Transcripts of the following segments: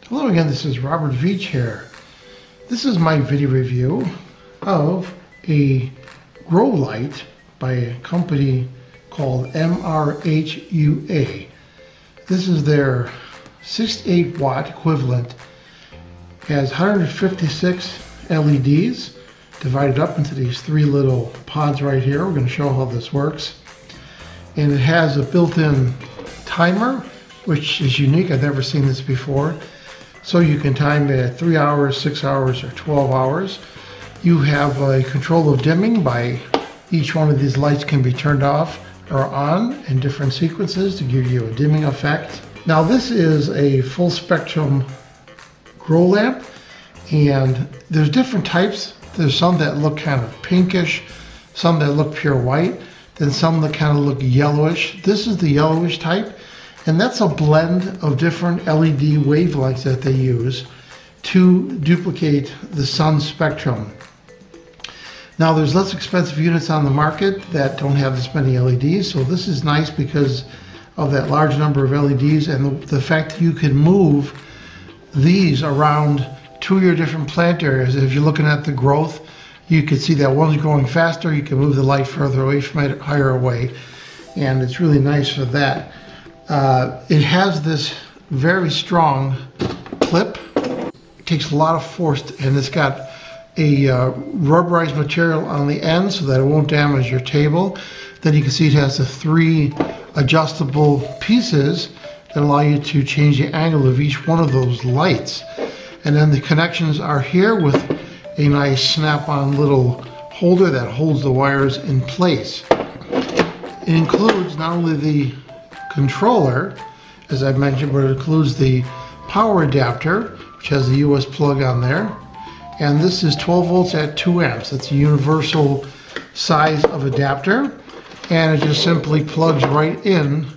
Hello again, this is Robert Veach here. This is my video review of a grow light by a company called MRHUA. This is their 68 watt equivalent. Has 156 LEDs divided up into these three little pods right here. We're going to show how this works. And it has a built-in timer, which is unique. I've never seen this before. So you can time it at 3 hours, 6 hours, or 12 hours. You have a control of dimming by each one of these lights can be turned off or on in different sequences to give you a dimming effect. Now this is a full spectrum grow lamp, and there's different types. There's some that look kind of pinkish, some that look pure white, then some that kind of look yellowish. This is the yellowish type. And that's a blend of different LED wavelengths that they use to duplicate the sun spectrum. Now there's less expensive units on the market that don't have this many LEDs, so this is nice because of that large number of LEDs and the fact that you can move these around to your different plant areas. If you're looking at the growth, you can see that one's growing faster, you can move the light further away from it, higher away, and it's really nice for that. It has this very strong clip. It takes a lot of force, and it's got a rubberized material on the end so that it won't damage your table. Then you can see it has the three adjustable pieces that allow you to change the angle of each one of those lights. And then the connections are here with a nice snap-on little holder that holds the wires in place. It includes not only the controller, as I mentioned, but it includes the power adapter, which has the US plug on there. And this is 12 volts at 2 amps. That's a universal size of adapter. And it just simply plugs right in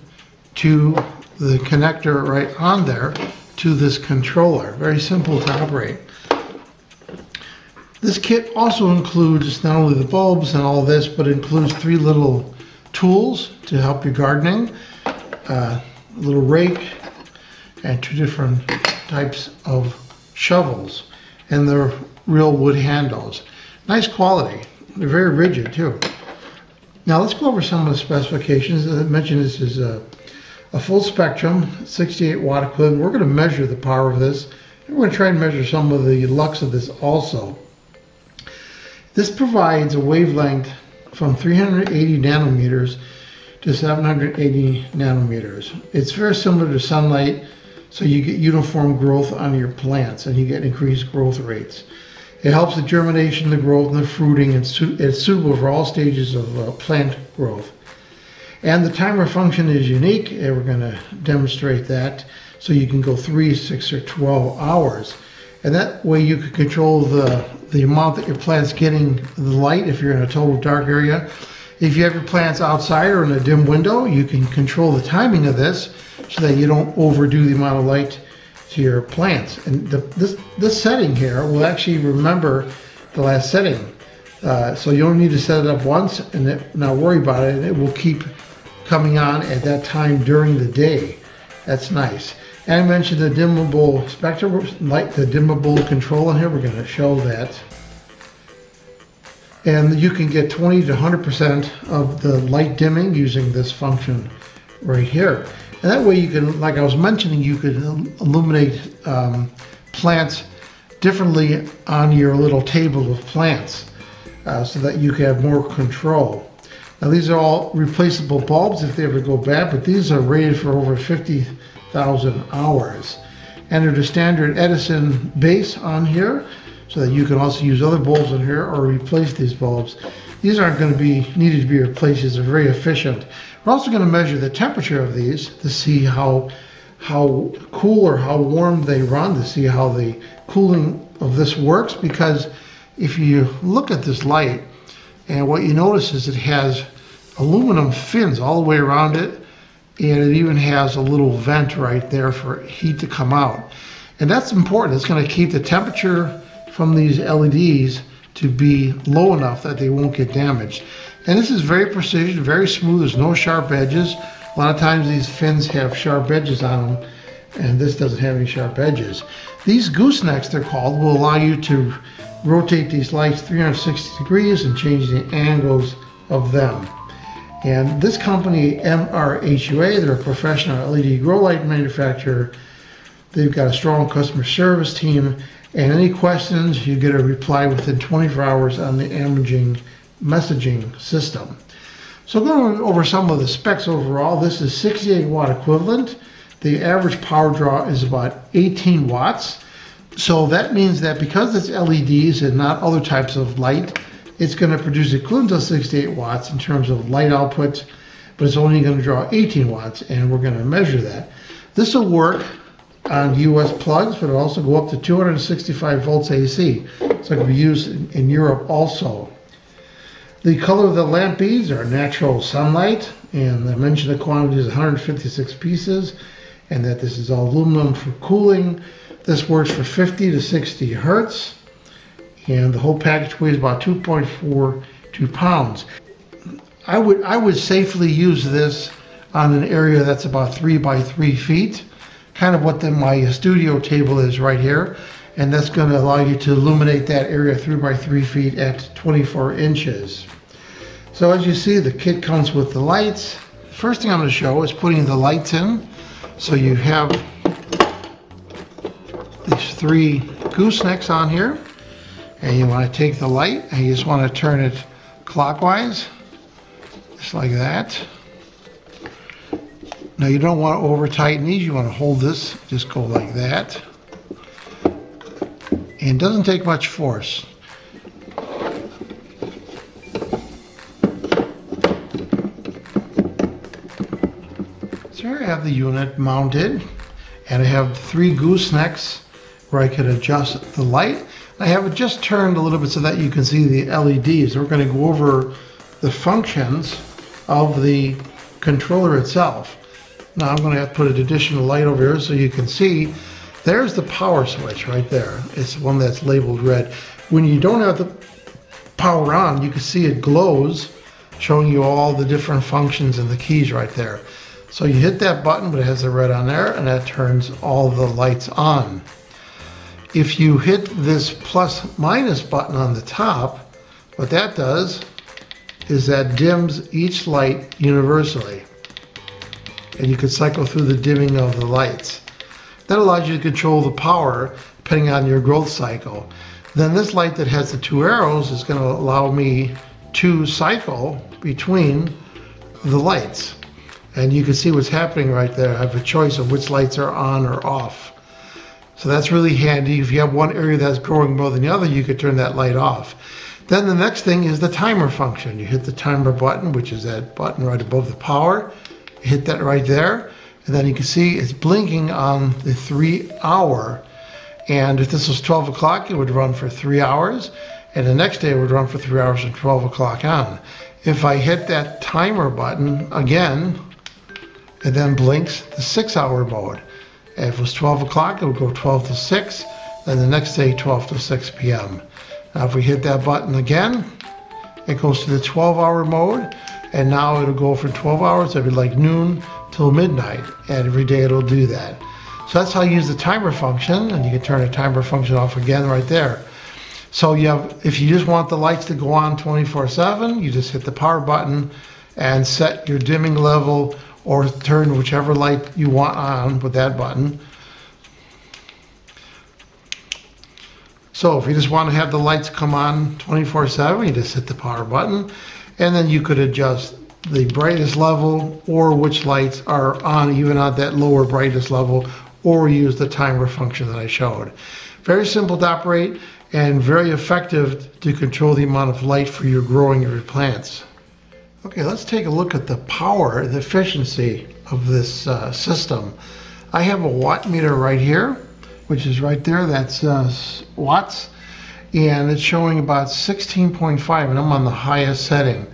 to the connector right on there to this controller. Very simple to operate. This kit also includes not only the bulbs and all this, but it includes three little tools to help your gardening. A little rake and two different types of shovels, and they're real wood handles. Nice quality. They're very rigid too. Now let's go over some of the specifications. As I mentioned, this is a full spectrum 68 watt equivalent. We're going to measure the power of this, and we're going to try and measure some of the lux of this also. This provides a wavelength from 380 nanometers to 780 nanometers. It's very similar to sunlight, so you get uniform growth on your plants and you get increased growth rates. It helps the germination, the growth, and the fruiting, and it's suitable for all stages of plant growth. And the timer function is unique, and we're going to demonstrate that. So you can go 3, 6, or 12 hours. And that way you can control the amount that your plant's getting the light if you're in a total dark area. If you have your plants outside or in a dim window, you can control the timing of this so that you don't overdo the amount of light to your plants. And this setting here will actually remember the last setting. So you don't need to set it up once and not worry about it, and it will keep coming on at that time during the day. That's nice. And I mentioned the dimmable spectrum light, the dimmable control in here. We're going to show that. And you can get 20 to 100% of the light dimming using this function right here. And that way you can, like I was mentioning, you can illuminate plants differently on your little table of plants so that you can have more control. Now these are all replaceable bulbs if they ever go bad, but these are rated for over 50,000 hours. And they're the standard Edison base on here, so that you can also use other bulbs in here or replace these bulbs. These aren't going to be needed to be replaced. These are very efficient. We're also going to measure the temperature of these to see how cool or how warm they run, to see how the cooling of this works, because if you look at this light, and what you notice is it has aluminum fins all the way around it, and it even has a little vent right there for heat to come out. And that's important. It's going to keep the temperature from these LEDs to be low enough that they won't get damaged. And this is very precision, very smooth. There's no sharp edges. A lot of times these fins have sharp edges on them, and this doesn't have any sharp edges. These goosenecks, they're called, will allow you to rotate these lights 360 degrees and change the angles of them. And this company, MRHUA, they're a professional LED grow light manufacturer. They've got a strong customer service team, and any questions, you get a reply within 24 hours on the Amgen messaging system. So going over some of the specs overall, this is 68 watt equivalent. The average power draw is about 18 watts. So that means that because it's LEDs and not other types of light, it's going to produce equivalent to 68 watts in terms of light output, but it's only going to draw 18 watts, and we're going to measure that. This will work on US plugs, but it'll also go up to 265 volts AC, so it can be used in Europe also. The color of the lamp beads are natural sunlight, and I mentioned the quantity is 156 pieces, and that this is all aluminum for cooling. This works for 50 to 60 hertz. And the whole package weighs about 2.42 pounds. I would safely use this on an area that's about 3 by 3 feet, kind of what my studio table is right here. And that's going to allow you to illuminate that area 3 by 3 feet at 24 inches. So as you see, the kit comes with the lights. First thing I'm going to show is putting the lights in. So you have these 3 goosenecks on here. And you want to take the light and you just want to turn it clockwise, just like that. Now you don't want to over tighten these, you want to hold this, just go like that. And it doesn't take much force. So here I have the unit mounted, and I have 3 goosenecks where I can adjust the light. I have it just turned a little bit so that you can see the LEDs. We're going to go over the functions of the controller itself. Now I'm going to have to put an additional light over here so you can see. There's the power switch right there. It's the one that's labeled red. When you don't have the power on, you can see it glows, showing you all the different functions and the keys right there. So you hit that button, but it has the red on there, and that turns all the lights on. If you hit this plus minus button on the top, what that does is that dims each light universally. And you can cycle through the dimming of the lights. That allows you to control the power depending on your growth cycle. Then this light that has the 2 arrows is going to allow me to cycle between the lights. And you can see what's happening right there. I have a choice of which lights are on or off. So that's really handy. If you have one area that's growing more than the other, you could turn that light off. Then the next thing is the timer function. You hit the timer button, which is that button right above the power. You hit that right there, and then you can see it's blinking on the 3 hour. And if this was 12 o'clock, it would run for 3 hours. And the next day it would run for 3 hours from 12 o'clock on. If I hit that timer button again, it then blinks the 6 hour mode. If it was 12 o'clock, it would go 12 to 6, then the next day 12 to 6 p.m. Now if we hit that button again, it goes to the 12-hour mode, and now it'll go from 12 hours, it'll be like noon till midnight, and every day it'll do that. So that's how you use the timer function, and you can turn the timer function off again right there. So you have, if you just want the lights to go on 24/7, you just hit the power button and set your dimming level or turn whichever light you want on with that button. So if you just want to have the lights come on 24/7, you just hit the power button, and then you could adjust the brightest level or which lights are on even at that lower brightest level, or use the timer function that I showed. Very simple to operate and very effective to control the amount of light for your growing of your plants. Okay, let's take a look at the power, the efficiency of this system. I have a watt meter right here, which is right there, that's watts, and it's showing about 16.5, and I'm on the highest setting.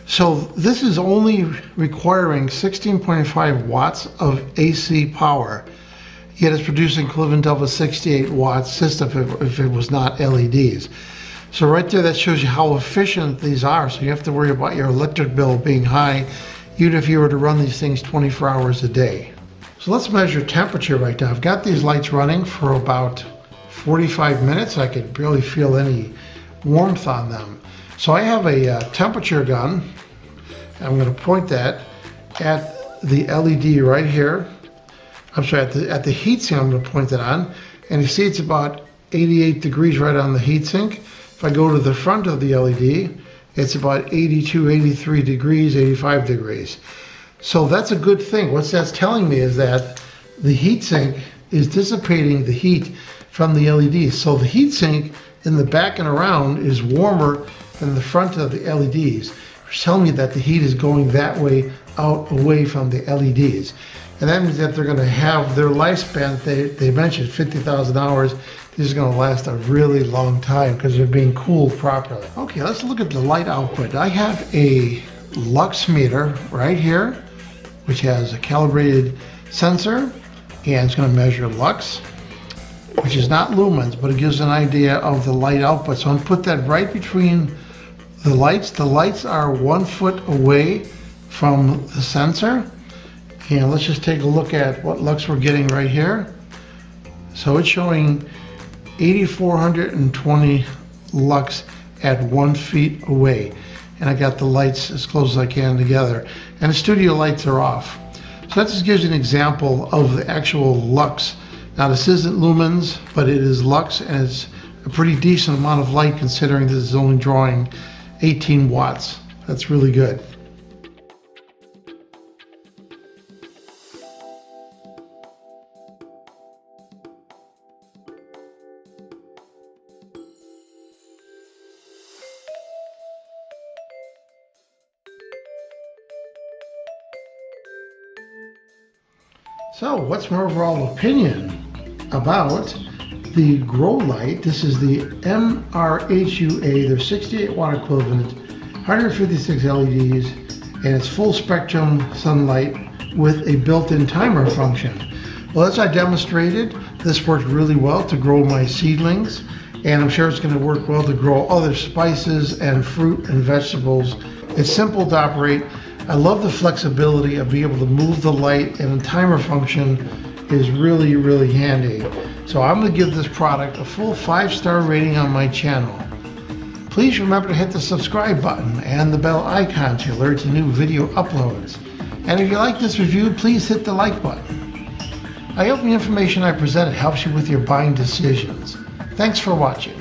So this is only requiring 16.5 watts of AC power, yet it's producing equivalent of a 68 watt system if it was not LEDs. So right there, that shows you how efficient these are. So you have to worry about your electric bill being high, even if you were to run these things 24 hours a day. So let's measure temperature right now. I've got these lights running for about 45 minutes. I could barely feel any warmth on them. So I have a temperature gun. I'm going to point that at the LED right here. I'm sorry, at the heatsink I'm going to point that on. And you see it's about 88 degrees right on the heatsink. If I go to the front of the LED, it's about 82, 83 degrees, 85 degrees. So that's a good thing. What that's telling me is that the heatsink is dissipating the heat from the LEDs. So the heatsink in the back and around is warmer than the front of the LEDs. It's telling me that the heat is going that way out away from the LEDs. And that means that they're going to have their lifespan, they mentioned 50,000 hours. This is going to last a really long time because they're being cooled properly. Okay, let's look at the light output. I have a lux meter right here, which has a calibrated sensor, and it's going to measure lux, which is not lumens, but it gives an idea of the light output. So I'm going to put that right between the lights. The lights are 1 foot away from the sensor. And let's just take a look at what lux we're getting right here. So it's showing 8,420 lux at 1 feet away. And I got the lights as close as I can together. And the studio lights are off. So that just gives you an example of the actual lux. Now this isn't lumens, but it is lux, and it's a pretty decent amount of light considering this is only drawing 18 watts. That's really good. So what's my overall opinion about the grow light? This is the MRHUA. They're 68 watt equivalent, 156 LEDs, and it's full spectrum sunlight with a built-in timer function. Well, as I demonstrated, this worked really well to grow my seedlings, and I'm sure it's going to work well to grow other spices and fruit and vegetables. It's simple to operate. I love the flexibility of being able to move the light, and the timer function is really, really handy. So I'm going to give this product a full 5-star rating on my channel. Please remember to hit the subscribe button and the bell icon to alert to new video uploads. And if you like this review, please hit the like button. I hope the information I presented helps you with your buying decisions. Thanks for watching.